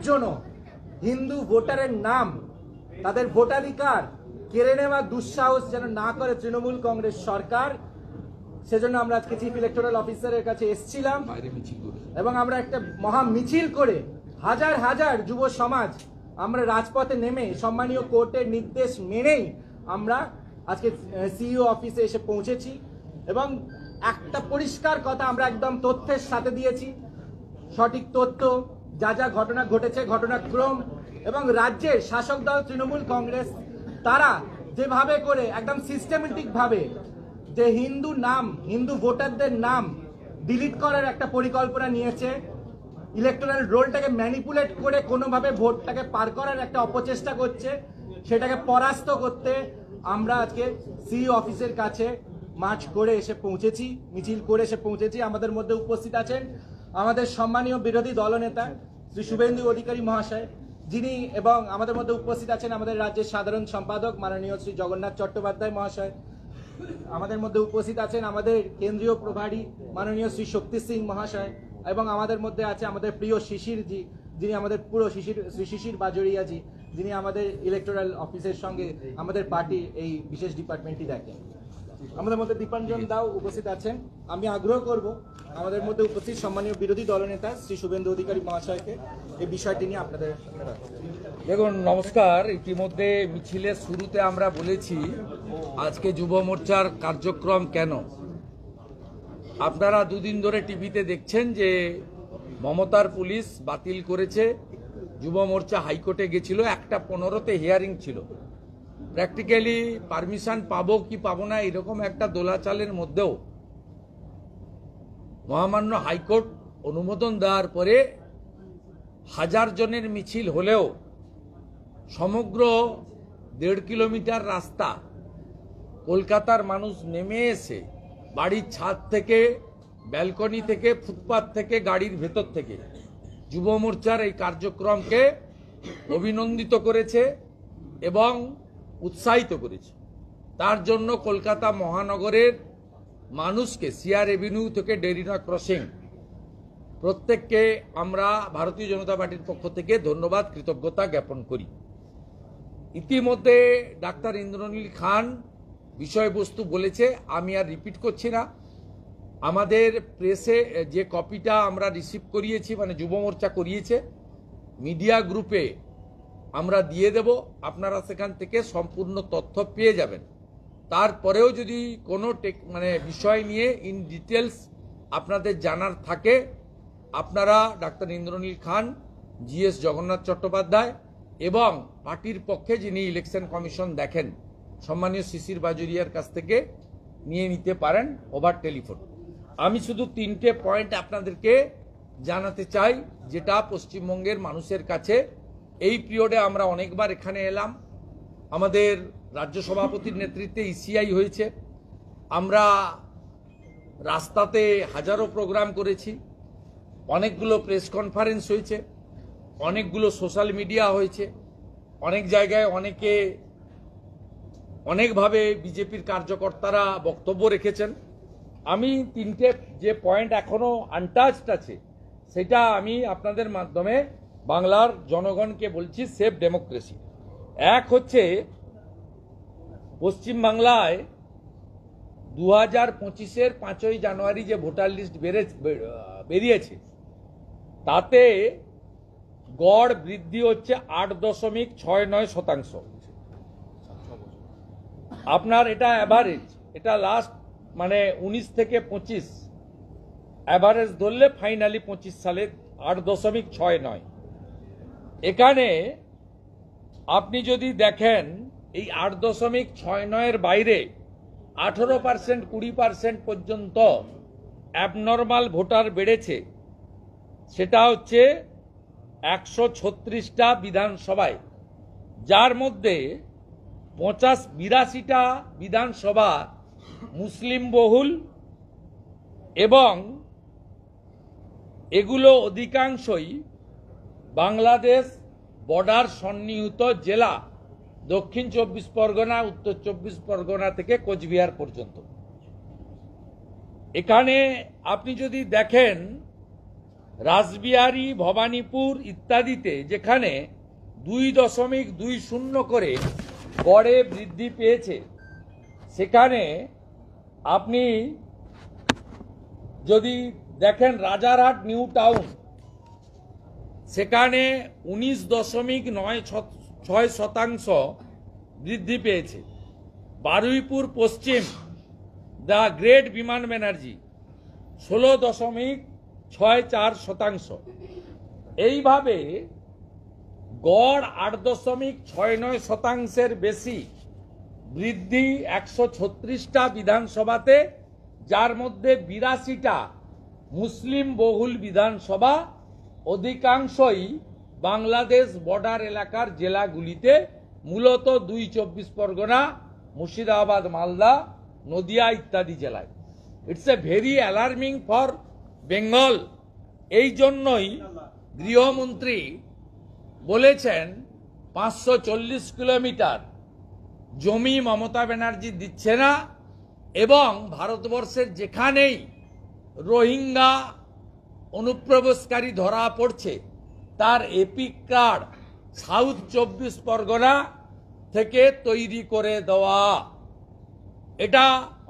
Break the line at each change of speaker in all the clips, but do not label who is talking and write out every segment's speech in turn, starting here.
জন্য হিন্দু ভোটারের নাম, তাদের ভোটাধিকার কেড়ে নেওয়া দুঃসাহস যেন না করে তৃণমূল কংগ্রেস সরকার, সেজন্য আমরা আজকে চিফ ইলেকটোরাল অফিসারের কাছে এসেছিলাম এবং আমরা একটা মহা মিছিল করে হাজার হাজার যুব সমাজ আমরা রাজপথে নেমে সম্মানীয় কোর্টের নির্দেশ মেনেই আমরা আজকে সিইও অফিসে এসে পৌঁছেছি এবং একটা পরিষ্কার কথা আমরা একদম তথ্যের সাথে দিয়েছি, সঠিক তথ্য, যা যা ঘটনা ঘটেছে ঘটনাক্রম, এবং রাজ্যের শাসক দল তৃণমূল কংগ্রেস তারা যেভাবে করে একদম সিস্টেমেটিক ভাবে যে হিন্দু ভোটারদের নাম ডিলিট করার একটা পরিকল্পনা নিয়েছে, ইলেকটোরাল রোলটাকে ম্যানিপুলেট করে কোনোভাবে ভোটটাকে পার করার একটা অপচেষ্টা করছে, সেটাকে পরাস্ত করতে আমরা আজকে সিইও অফিসের কাছে মার্চ করে এসে পৌঁছেছি, মিছিল করে এসে পৌঁছেছি। আমাদের মধ্যে উপস্থিত আছেন আমাদের সম্মানীয় বিরোধী দলনেতা শ্রী শুভেন্দু অধিকারী মহাশয়, যিনি, এবং আমাদের মধ্যে উপস্থিত আছেন আমাদের রাজ্যের সাধারণ সম্পাদক মাননীয় শ্রী জগন্নাথ চট্টোপাধ্যায় মহাশয়, আমাদের মধ্যে উপস্থিত আছেন আমাদের কেন্দ্রীয় প্রভারী মাননীয় শ্রী শক্তি সিং মহাশয়, এবং আমাদের মধ্যে আছে আমাদের প্রিয় শিশিরজি, যিনি আমাদের পুরো শ্রী শিশির বাজরিয়াজি, যিনি আমাদের ইলেকটোরাল অফিসের সঙ্গে আমাদের পার্টি এই বিশেষ ডিপার্টমেন্টটি দেখেন। আমাদের মধ্যে দীপাঞ্জন দাও উপস্থিত আছেন। আমি আগ্রহ করব আমাদের মধ্যে উপস্থিত সম্মানীয় বিরোধী দলনেতা শ্রী শুভেন্দু অধিকারী মহাশয়কে এই বিষয়টি নিয়ে আপনাদের।
দেখুন, নমস্কার। ইতিমধ্যে মিছিলের শুরুতে আমরা বলেছি আজকে যুব মোর্চার কার্যক্রম কেন। আপনারা দুদিন ধরে টিভিতে দেখছেন যে মমতার পুলিশ বাতিল করেছে, যুব মোর্চা হাইকোর্টে গেছিল, 1:15 হিয়ারিং ছিল। প্র্যাকটিক্যালি পারমিশন পাবো কি পাবো না এরকম একটা দোলাচালের মধ্যেও মহামান্য হাইকোর্ট অনুমোদন দেওয়ার পরে 1000 জনের মিছিল হলেও সমগ্র 1.5 কিলোমিটার রাস্তা কলকাতার মানুষ নেমে এসে বাড়ির ছাদ থেকে, ব্যালকনি থেকে, ফুটপাত থেকে, গাড়ির ভেতর থেকে যুব মোর্চার এই কার্যক্রমকে অভিনন্দিত করেছে এবং উৎসাহিত করেছে। তার জন্য কলকাতা মহানগরের মানুষকে সিআর এভিনিউ থেকে ডেরিনা ক্রসিং প্রত্যেককে আমরা ভারতীয় জনতা পার্টির পক্ষ থেকে ধন্যবাদ, কৃতজ্ঞতা জ্ঞাপন করি। ইতিমধ্যে ডাক্তার ইন্দ্রনীল খান বিষয়বস্তু বলেছে, আমি আর রিপিট করছি না। আমাদের প্রেসে যে কপিটা আমরা রিসিভ করিয়েছি, মানে যুব মোর্চা করিয়েছে, মিডিয়া গ্রুপে আমরা দিয়ে দেব, আপনারা সেখান থেকে সম্পূর্ণ তথ্য পেয়ে যাবেন। তারপরেও যদি কোনো বিষয় নিয়ে ইন ডিটেলস আপনাদের জানার থাকে, আপনারা ডাক্তার ইন্দ্রনীল খান, জিএস জগন্নাথ চট্টোপাধ্যায় এবং পার্টির পক্ষে যিনি ইলেকশন কমিশন দেখেন সম্মানীয় শিশির বাজরিয়ার কাছ থেকে নিয়ে নিতে পারেন ওভার টেলিফোন। আমি শুধু 3টে পয়েন্ট আপনাদেরকে জানাতে চাই, যেটা পশ্চিমবঙ্গের মানুষের কাছে এই পিরিয়ডে আমরা অনেকবার এখানে এলাম, আমাদের রাজ্য সভাপতির নেতৃত্বে ইসিআই হয়েছে, আমরা রাস্তাতে হাজারো প্রোগ্রাম করেছি, অনেকগুলো প্রেস কনফারেন্স হয়েছে, অনেকগুলো সোশ্যাল মিডিয়া হয়েছে, অনেক জায়গায় অনেকভাবে বিজেপির কার্যকর্তারা বক্তব্য রেখেছেন। আমি 3টে যে পয়েন্ট এখনো আনটাচড আছে সেটা আমি আপনাদের মাধ্যমে বাংলার জনগণকে বলছি। সেফ ডেমোক্রেসি এক হচ্ছে, পশ্চিমবাংলায় 2025-এর 5ই জানুয়ারি যে ভোটার লিস্ট বেরিয়েছে তাতে গড় বৃদ্ধি হচ্ছে 8.69%। আপনার এটা অ্যাভারেজ, এটা লাস্ট 19 থেকে 25 অ্যাভারেজ ধরলে ফাইনালি 25 সালে 8.69। এখানে আপনি যদি দেখেন এই 8.69-এর বাইরে 18%, 20% পর্যন্ত অ্যাবনর্মাল ভোটার বেড়েছে। সেটা হচ্ছে 136টা বিধানসভায়, যার মধ্যে 82টা বিধানসভা মুসলিম বহুল এবং এগুলো অধিকাংশই বাংলাদেশ বর্ডার সন্নিহিত জেলা, দক্ষিণ 24 পরগনা, উত্তর 24 পরগনা থেকে কোচবিহার পর্যন্ত। এখানে আপনি যদি দেখেন রাসবিহারী, ভবানীপুর ইত্যাদিতে যেখানে 2.20 করে গড়ে বৃদ্ধি পেয়েছে, সেখানে আপনি যদি দেখেন রাজারহাট নিউ টাউন, সেখানে 19.96% বৃদ্ধি পেয়েছে। বারুইপুর পশ্চিম, দ্য গ্রেট বিমান ব্যানার্জি 16.64%। এইভাবে গড় 8.69% বেশি বৃদ্ধি 136টা বিধানসভাতে, যার মধ্যে 82টা মুসলিম বহুল বিধানসভা, অধিকাংশই বাংলাদেশ বর্ডার এলাকার জেলাগুলিতে, মূলত 2 পরগনা, মুর্শিদাবাদ, মালদা, নদিয়া ইত্যাদি জেলায়। It's a very alarming for Bengal. এই জন্যই গৃহমন্ত্রী বলেছেন 540 কিলোমিটার জমি মমতা ব্যানার্জি দিচ্ছে না, এবং ভারতবর্ষের যেখানেই রোহিঙ্গা অনুপ্রবেশকারী ধরা পড়ছে তার এপিক কার্ড সাউথ 24 পরগনা থেকে তৈরি করে দেওয়া। এটা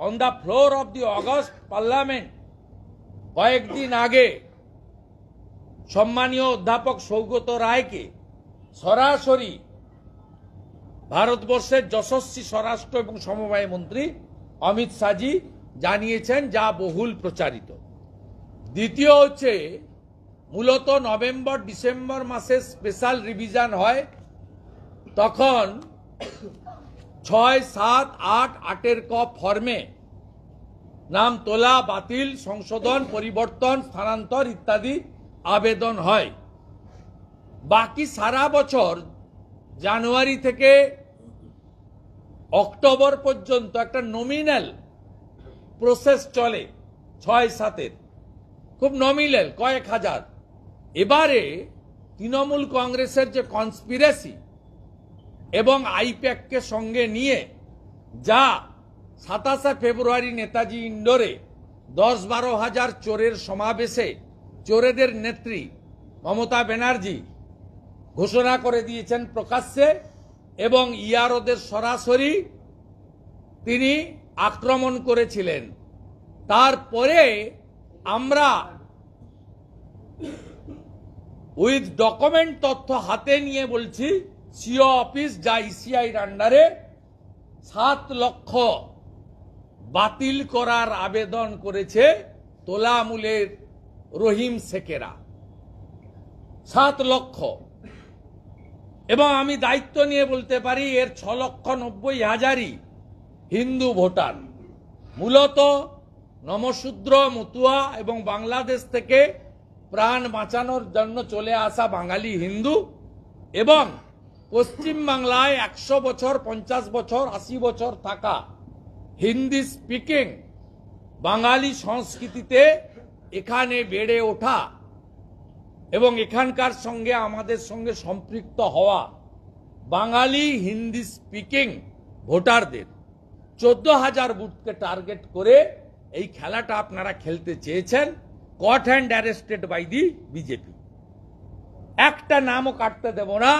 on the floor of the August parliament কয়েকদিন আগে সম্মানীয় অধ্যাপক সৌগত রায়কে সরাসরি ভারতবর্ষের যশস্বী স্বরাষ্ট্র এবং সমবায় মন্ত্রী অমিত শাহজি জানিয়েছেন, যা বহুল প্রচারিত। দ্বিতীয় হচ্ছে, মূলত নভেম্বর ডিসেম্বর মাসে স্পেশাল রিভিশন হয়, তখন 6, 7, 8, 8 ক ফর্মে নাম তোলা, বাতিল, সংশোধন, পরিবর্তন, স্থানান্তর ইত্যাদি আবেদন হয়। বাকি সারা বছর জানুয়ারি থেকে অক্টোবর পর্যন্ত একটা নমিনাল প্রসেস চলে 6-7-এর, খুব নমিনাল, কয়েক হাজার। এবারে তৃণমূল কংগ্রেসের যে কনস্পিরেসি এবং আইপ্যাককে সঙ্গে নিয়ে যা 27 ফেব্রুয়ারি নেতাজি ইন্ডোরে 10-12 হাজার চোরের সমাবেশে চোরেদের নেত্রী মমতা ব্যানার্জি ঘোষণা করে দিয়েছেন প্রকাশ্যে, এবং ইয়ারোদের সরাসরি তিনি আক্রমণ করেছিলেন। তারপরে আমরা উইথ ডকুমেন্ট তথ্য হাতে নিয়ে বলছি, সিও অফিস যা ইসিআইর আন্ডারে 7 লক্ষ বাতিল করার আবেদন করেছে তোলামূলের রহিম শেখেরা, 7 লক্ষ। এবং আমি দায়িত্ব নিয়ে বলতে পারি এর 6,90,000ই হিন্দু ভোটার, মূলত নমশূদ্র, মতুয়া এবং বাংলাদেশ থেকে প্রাণ বাঁচানোর জন্য চলে আসা বাঙালি হিন্দু, এবং পশ্চিম বাংলায় 100 বছর, 50 বছর, 80 বছর থাকা হিন্দি স্পিকিং বাঙালি সংস্কৃতিতে এখানে বেড়ে ওঠা এবং এখানকার সঙ্গে আমাদের সঙ্গে সম্পৃক্ত হওয়া বাঙালি হিন্দি স্পিকিং ভোটারদের 14,000 বুথকে টার্গেট করে এই খেলাটা আপনারা খেলতে চেয়েছেন, caught and arrested by the BJP. একটা নামও কাটতে দেব না।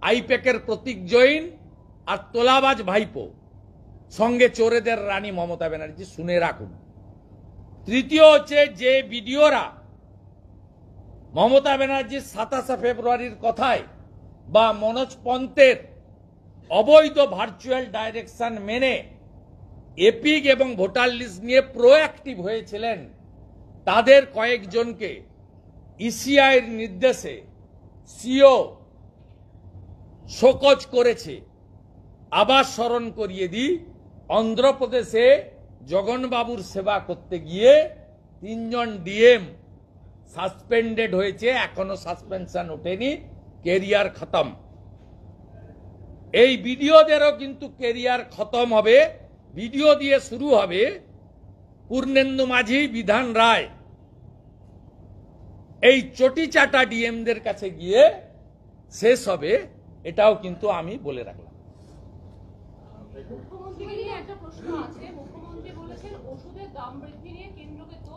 আইপ্যাকের প্রতীক জৈন আর তোলাবাজ ভাইপো, সঙ্গে চোরেদের রানী মমতা ব্যানার্জি, শুনে রাখুন। তৃতীয় হচ্ছে, যে ভিডিওরা মমতা ব্যানার্জির 27 ফেব্রুয়ারির কথায় বা মনোজ পন্থের অবৈধ ভার্চুয়াল ডাইরেকশন মেনে এপিক এবং ভোটার লিস্ট নিয়ে প্রোঅ্যাক্টিভ হয়েছিলেন, তাদের কয়েকজনকে ইসিআইয়ের নির্দেশে সিও শোকজ করেছে। আবার স্মরণ করিয়ে দিই, অন্ধ্রপ্রদেশে জগনবাবুর সেবা করতে গিয়ে 3 জন ডিএম সাসপেন্ডেড হয়েছে, এখনো সাসপেনশন ওঠেনি, কেরিয়ার খতম। এই ভিডিওদেরও কিন্তু কেরিয়ার খতম হবে। ভিডিও দিয়ে শুরু হবে পূর্ণেন্দু মাঝি, বিধান রায়, এই চটি চাটা ডিএমদের কাছে গিয়ে শেষ হবে, এটাও কিন্তু আমি বলে রাখলাম।
মুখ্যমন্ত্রীকে নিয়ে একটা প্রশ্ন আছে। মুখ্যমন্ত্রী বলেছেন ওষুধের দাম বৃদ্ধি নিয়ে কেন্দ্রকে তো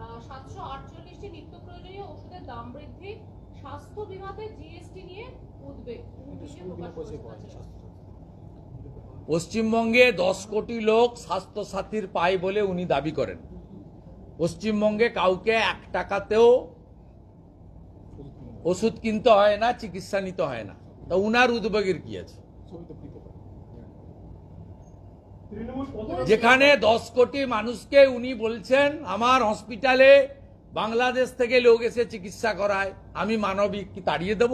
748টি নিত্য প্রয়োজনীয় ওষুধের দাম বৃদ্ধি, স্বাস্থ্য বীমাতে জিএসটি নিয়ে উদ্বেগ।
পশ্চিমবঙ্গে 10 কোটি লোক স্বাস্থ্য সাথীর পায় বলে উনি দাবি করেন। পশ্চিমবঙ্গে কাউকে 1 টাকাতেও ওষুধ কিনতে হয় না, চিকিৎসা নিতে হয় না। তা উনার উদ্বেগের কি আছে? যেখানে 10 কোটি মানুষকে উনি বলছেন আমার হসপিটালে বাংলাদেশ থেকে লোক এসে চিকিৎসা করায়, আমি মানবিক কি তাড়িয়ে দেব?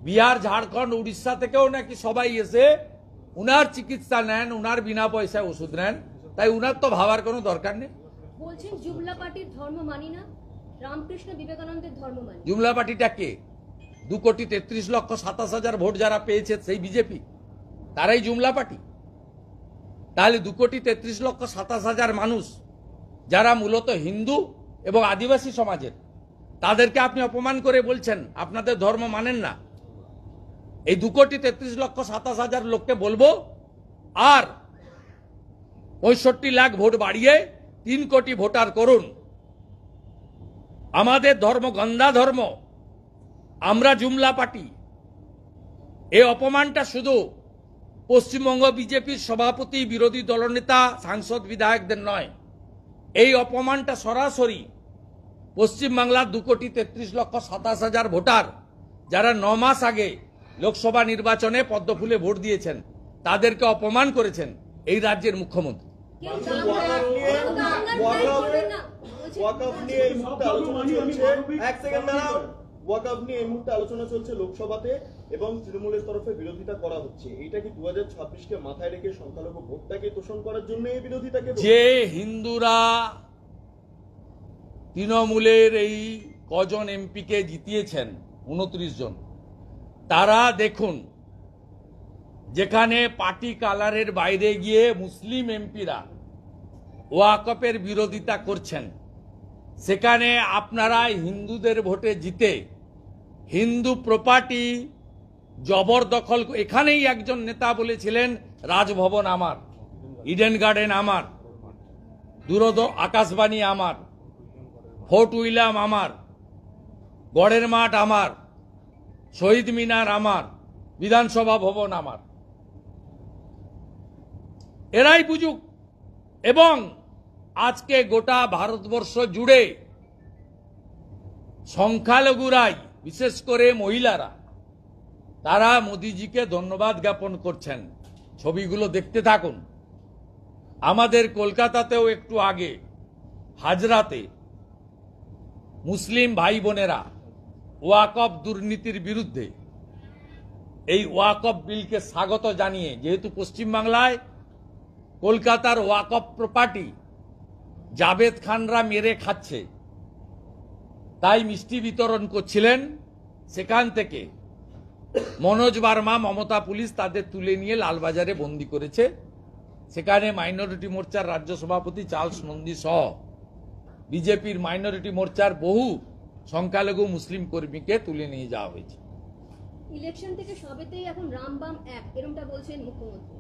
বিহার, ঝাড়খণ্ড, উড়িষ্যা থেকেও নাকি সবাই এসে উনার চিকিৎসা নেন, উনার বিনা পয়সায় ওষুধ নেন। তাই উনার তো ভাবার কোনো দরকার নেই।
বলছেন জুমলা পার্টির ধর্ম মানি না, রামকৃষ্ণ বিবেকানন্দের ধর্ম মানি।
জুমলা পার্টিটা কে? 2,33,27,000 ভোট যারা পেয়েছে সেই বিজেপি, তারাই জুমলা পার্টি? তাহলে 2,33,27,000 মানুষ যারা মূলত হিন্দু এবং আদিবাসী সমাজের, তাদেরকে আপনি অপমান করে বলছেন আপনাদের ধর্ম মানেন না। এই 2,33,27,000 লোককে বলবো আর 65 লাখ ভোট বাড়িয়ে 3 কোটি ভোটার করুন। আমাদের ধর্ম গন্ধা ধর্ম, আমরা জুমলা পার্টি। এই অপমানটা শুধু পশ্চিমবঙ্গ বিজেপির সভাপতি, বিরোধী দলনেতা, সাংসদ, বিধায়কদের নয়, এই অপমানটা সরাসরি পশ্চিমবাংলার 2,33,27,000 ভোটার যারা 9 মাস আগে লোকসভা নির্বাচনে পদ্মফুলে ভোট দিয়েছেন, তাদেরকে অপমান করেছেন এই রাজ্যের মুখ্যমন্ত্রী।
আলোচনা চলছে লোকসভাতে এবং তৃণমূলের তরফে বিরোধিতা করা হচ্ছে। এইটা কি 2026কে মাথায় রেখে সংখ্যালঘু ভোটটাকে তোষণ করার জন্য এই বিরোধিতাকে?
যে হিন্দুরা তৃণমূলের এই কজন এমপিকে জিতিয়েছেন, 29 জন, তারা দেখুন যেখানে পার্টি কালারের বাইরে গিয়ে মুসলিম এমপিরা ওয়াকফের বিরোধিতা করছেন, সেখানে আপনারা হিন্দুদের ভোটে জিতে হিন্দু প্রপার্টি জবরদখল। এখানেই একজন নেতা বলেছিলেন রাজভবন আমার, ইডেন গার্ডেন আমার, আকাশবাণী আমার, ফোর্ট উইলিয়াম আমার, গড়ের মাঠ আমার, শহীদ মিনার আমার, বিধানসভা ভবন আমার। এরাই বুঝুক। এবং আজকে গোটা ভারতবর্ষ জুড়ে সংখ্যালঘুরাই, বিশেষ করে মহিলারা, তারা মোদিজিকে ধন্যবাদ জ্ঞাপন করছেন। ছবিগুলো দেখতে থাকুন। আমাদের কলকাতাতেও একটু আগে হাজরাতে মুসলিম ভাই বোনেরা ওয়াকফ দুর্নীতির বিরুদ্ধে এই ওয়াকফ বিলকে স্বাগত জানিয়ে, যেহেতু পশ্চিমবাংলায় কলকাতার ওয়াকফ প্রপার্টি জাভেদ খানরা মেরে খাচ্ছে, তাই মিষ্টি বিতরণ করছিলেন। সেখান থেকে মনোজ বার্মা, মমতা পুলিশ তাদের তুলে নিয়ে লালবাজারে বন্দি করেছে। সেখানে মাইনরিটি মোর্চার রাজ্য সভাপতি চার্লস নন্দী সহ বিজেপির মাইনরিটি মোর্চার বহু সংখ্যালঘু মুসলিম কর্মীকে তুলে নিয়ে যাওয়া হয়েছে।
ইলেকশন থেকে সবেতেই এখন রামবাম এক, এরকমটা বলছেন মুখ্যমন্ত্রী।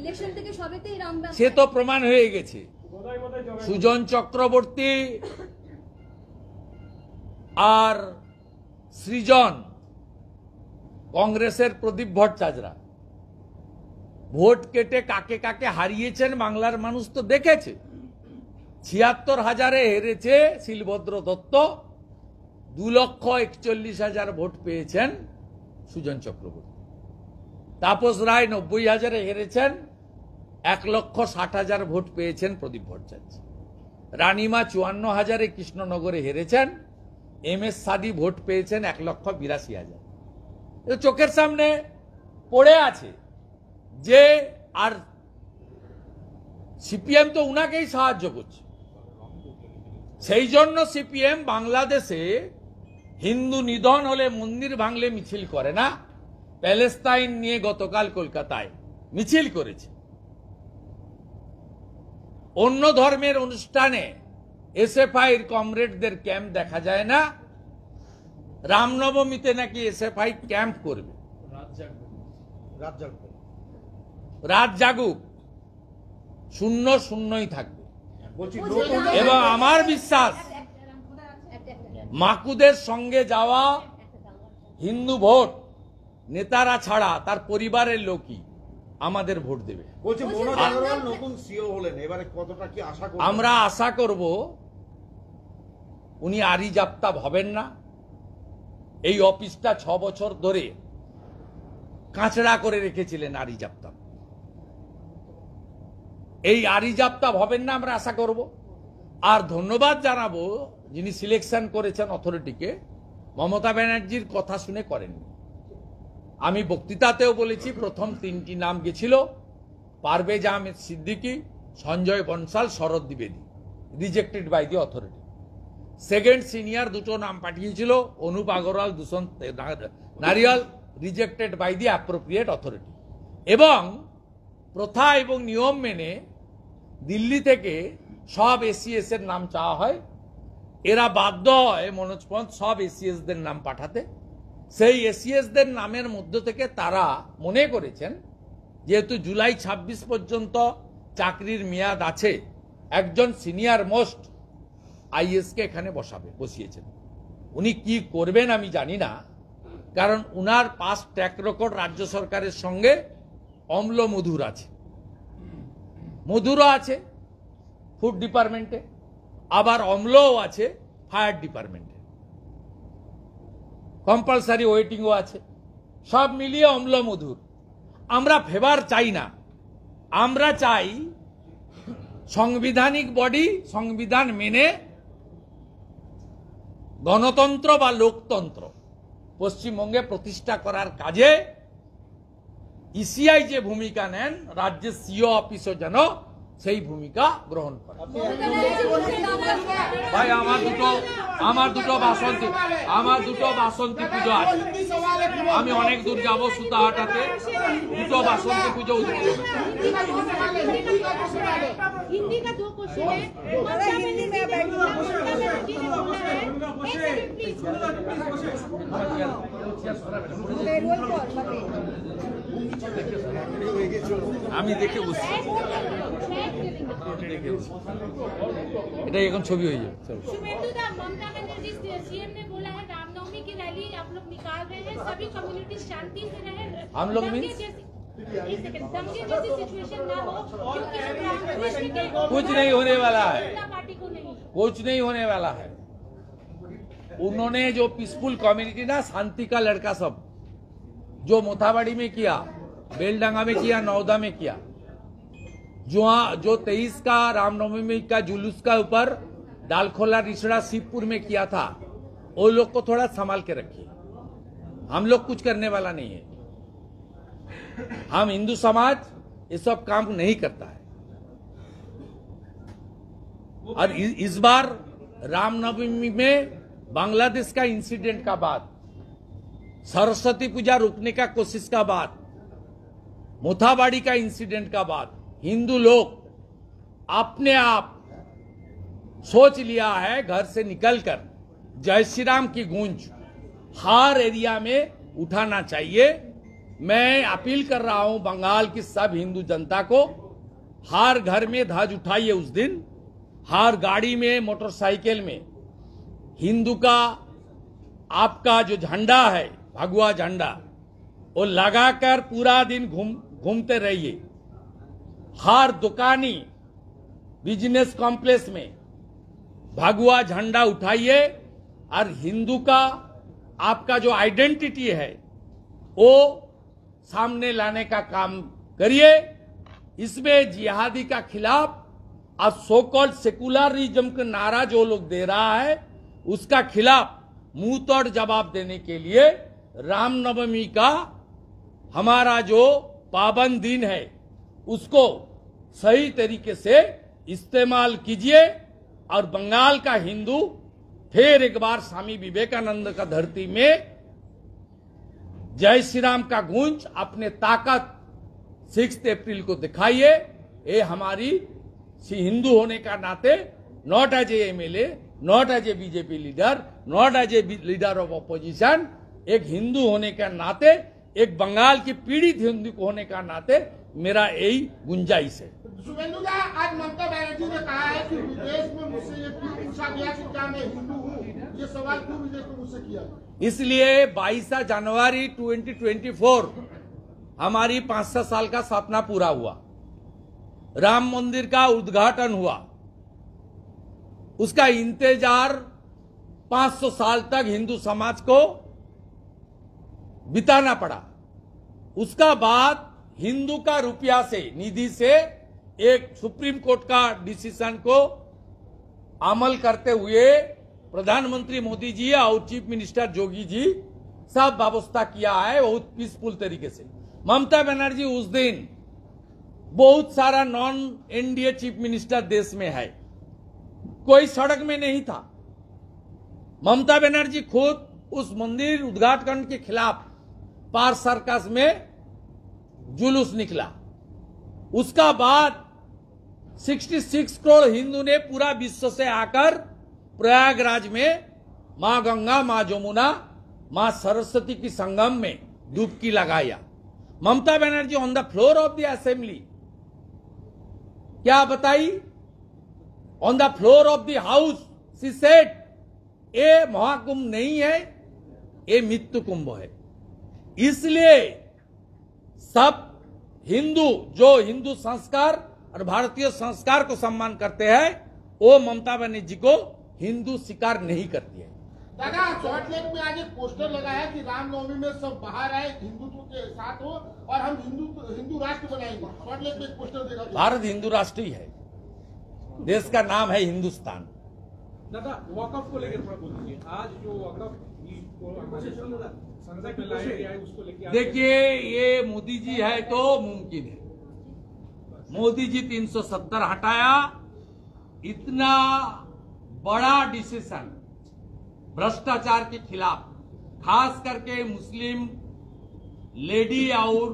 ইলেকশন থেকে সবেতেই রামবাম,
সে তো প্রমাণ হয়ে গেছে। সুজন চক্রবর্তী আর সৃজন, কংগ্রেসের প্রদীপ ভট্টাচার্যরা ভোট কেটে কাকে কাকে হারিয়েছেন বাংলার মানুষ তো দেখেছে। 76,000-এ হেরেছে শিলভদ্র দত্ত, 2,41,000 ভোট পেয়েছেন সুজন চক্রবর্তী। তাপস রায় 90,000-এ হেরেছেন, 1,60,000 ভোট পেয়েছেন প্রদীপ ভট্টাচার্য। রানীমা 54,000-এ কৃষ্ণনগরে হেরেছেন, MS সাদি ভোট পেয়েছেন 1,82,000। চোখের সামনে পড়ে আছে যে, আর সিপিএম তো উনাকেই সাহায্য করছে। সেই জন্য সিপিএম বাংলাদেশে হিন্দু নিধন হলে, মন্দির ভাঙলে মিছিল করে না। প্যালেস্তাইন নিয়ে গতকাল কলকাতায় মিছিল করেছে। অন্য ধর্মের অনুষ্ঠানে এসএফআইর কমরেডদের ক্যাম্প দেখা যায় না। রামনবমীতে নাকি এসএফআই ক্যাম্প করবে। রাত জাগুক, শূন্য শূন্যই থাকবে। এবং আমার বিশ্বাস মাকুদের সঙ্গে যাওয়া হিন্দু ভোট নেতারা ছাড়া তার পরিবারের লোকই আমাদের ভোট দেবে।
বলছে মনোজ আগরওয়াল নতুন সিও হলেন, এবারে কতটা কি আশা করছেন?
আমরা আশা করব উনি আরি জাপ্তাব হবেন না। এই অফিসটা 6 বছর ধরে কাঁচড়া করে রেখেছিলেন আরি জাপ্তাব। এই আরি জাপ্তাব হবেন না আমরা আশা করব। আর ধন্যবাদ জানাবো যিনি সিলেকশন করেছেন অথরিটিকে, মমতা ব্যানার্জির কথা শুনে করেননি। আমি বক্তৃতাতেও বলেছি প্রথম 3টি নাম গেছিল, পারভেজ আহমেদ সিদ্দিকী, সঞ্জয় বনসাল, শরৎ দ্বিবেদী, rejected by the authority. Second senior 2টো নাম পাঠিয়েছিল, Anup Agarwal, Dushyant Nariyal, rejected by the appropriate authority. এবং প্রথা এবং নিয়ম মেনে দিল্লি থেকে সব এসিএস এর নাম চাওয়া হয়। এরা বাধ্য হয় মনোজ পন্থ সব এসিএস দের নাম পাঠাতে। সেই এসিএস দের নামের মধ্য থেকে তারা মনে করেছেন যেহেতু জুলাই 26 পর্যন্ত চাকরির মেয়াদ আছে, একজন সিনিয়র মোস্ট আইএস কে এখানে বসিয়েছেন। উনি কি করবেন আমি জানি না, কারণ উনার পাস্ট ট্র্যাক রেকর্ড রাজ্য সরকারের সঙ্গে অম্ল মধুর আছে, মধুরও আছে ফুড ডিপার্টমেন্টে, আবার অম্লও আছে ফায়ার ডিপার্টমেন্টে, কম্পালসারি ওয়েটিংও আছে, সব মিলিয়ে অম্ল মধুর। আমরা ফেভার চাই না, আমরা চাই সাংবিধানিক বডি সংবিধান মেনে গণতন্ত্র বা লোকতন্ত্র পশ্চিমবঙ্গে প্রতিষ্ঠা করার কাজে ইসিআই যে ভূমিকা নেন, রাজ্যের সিও অফিসও যেন সেই ভূমিকা গ্রহণ করে। ভাই আমার দুটো বাসন্তী পুজো আছে, আমি অনেক দূর যাব সুতাহাটাতে, 2টো বাসন্তী পুজো উদ্বোধন।
हिंदी का 2 क्वेश्चन है,
আমি দেখে বুঝছি, এটা এখন ছবি হয়ে যাবে।
शुभेंदु दा, ममता बनर्जी सीएम ने बोला है रामनवमी की रैली आप लोग निकाल रहे हैं, सभी कम्युनिटी शांति से रहे।
हम लोग
दंगे
means?
जैसी- एक सेकंड, दंगे जैसी सिचुएशन ना हो, क्योंकि कृष्ण के
कुछ नहीं होने वाला है,
जनता पार्टी को नहीं।
कुछ नहीं होने वाला है। उन्होंने जो पीसफुल कम्युनिटी ना, शांति का लड़का सब, जो मोथाबाड़ी में किया, बेलडांगा में किया, नौदा में किया, जो 23 का रामनवमी का जुलूस का ऊपर डालखोला, रिसड़ा, शिवपुर में किया था, वो लोग को थोड़ा संभाल के रखिए। हम लोग कुछ करने वाला नहीं है। हम हिंदू समाज ये सब काम नहीं करता है। और इस बार रामनवमी में बांग्लादेश का इंसिडेंट का बाद, सरस्वती पूजा रुकने का कोशिश का बाद, मोथाबाड़ी का इंसिडेंट का बाद, हिंदू लोग अपने आप सोच लिया है घर से निकलकर जय श्री राम की गूंज हर एरिया में उठाना चाहिए। मैं अपील कर रहा हूं बंगाल की सब हिंदू जनता को, हर घर में ध्वज उठाइए उस दिन, हर गाड़ी में, मोटरसाइकिल में हिंदू का आपका जो झंडा है, भगवा झंडा, वो लगाकर पूरा दिन घूमते रहिए। हर दुकानी, बिजनेस कॉम्प्लेक्स में भगवा झंडा उठाइए और हिंदू का आपका जो आइडेंटिटी है वो सामने लाने का काम करिए। इसमें जिहादी का खिलाफ और सो कॉल्ड सेकुलरिज्म का नारा जो लोग दे रहा है, उसका खिलाफ मुंह तोड़ जवाब देने के लिए रामनवमी का हमारा जो पावन दिन है उसको सही तरीके से इस्तेमाल कीजिए और बंगाल का हिंदू फिर एक बार स्वामी विवेकानंद का धरती में जय श्री राम का गूंज अपने ताकत 6 अप्रैल को दिखाइए। ये हमारी हिंदू होने का नाते, not as a MLA, not as a BJP leader, not as a leader of opposition, एक हिंदू होने के नाते, एक बंगाल की पीड़ित हिंदू होने का नाते मेरा यही गुंजाइश है।
शुभेंदु दा, आज ममता बनर्जी ने कहा है कि विदेश में मुझसे ये क्यों पूछा गया कि क्या मैं हिंदू हूँ, ये सवाल क्यों विदेश में मुझसे किया?
इसलिए 22 जनवरी 2024 हमारी 500 साल का सपना पूरा हुआ, राम मंदिर का उद्घाटन हुआ। उसका इंतजार 500 साल तक हिंदू समाज को बिताना पड़ा। उसका बाद हिंदू का रुपया से, निधि से एक सुप्रीम कोर्ट का डिसीजन को अमल करते हुए प्रधानमंत्री मोदी जी और चीफ मिनिस्टर जोगी जी सब व्यवस्था किया है बहुत पीसफुल तरीके से। ममता बनर्जी उस दिन बहुत सारा नॉन एनडीए चीफ मिनिस्टर देश में है, कोई सड़क में नहीं था। ममता बनर्जी खुद उस मंदिर उद्घाटन के खिलाफ पार सर्कस में जुलूस निकला। उसका बाद 66 करोड़ हिंदू ने पूरा विश्व से आकर प्रयागराज में मां गंगा, मां जमुना, मां सरस्वती की संगम में डुबकी लगाया। Mamata Banerjee on the floor of the assembly क्या बताई? On the floor of the house she said, ये महाकुंभ नहीं है, ये मृत्यु कुंभ है। इसलिए सब हिंदू जो हिंदू संस्कार और भारतीय संस्कार को सम्मान करते हैं, वो ममता बनर्जी को हिंदू स्वीकार नहीं करती है।
दादा, सॉल्ट लेक में आज एक पोस्टर लगा है कि रामनवमी में सब बाहर आए, हिंदुत्व के साथ हो और हम हिंदू राष्ट्र बनाएंगे। सॉल्ट लेक में एक पोस्टर देखा गया।
भारत हिंदू राष्ट्र ही है, देश का नाम है हिंदुस्तान।
दादा, वॉकअप को लेकर थोड़ा बोल दीजिए। आज जो वॉकअप संसद में लाया गया है उसको लेकर
देखिए, ये मोदी जी है तो मुमकिन है। मोदी जी 370 हटाया, इतना बड़ा डिसीजन भ्रष्टाचार के खिलाफ, खास करके मुस्लिम लेडी और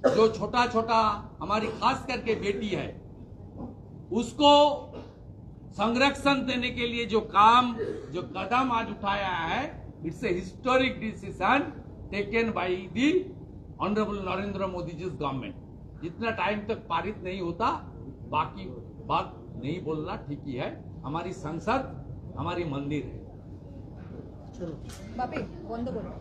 जो छोटा छोटा हमारी खास करके बेटी है, उसको संरक्षण देने के लिए जो कदम आज उठाया है, it's a historic decision taken by the honourable Narendra Modi ji government. जितना टाइम तक पारित नहीं होता, बाकी बात नहीं बोलना ठीक ही है। हमारी संसद हमारी मंदिर है।
বাপি বন্ধ করো।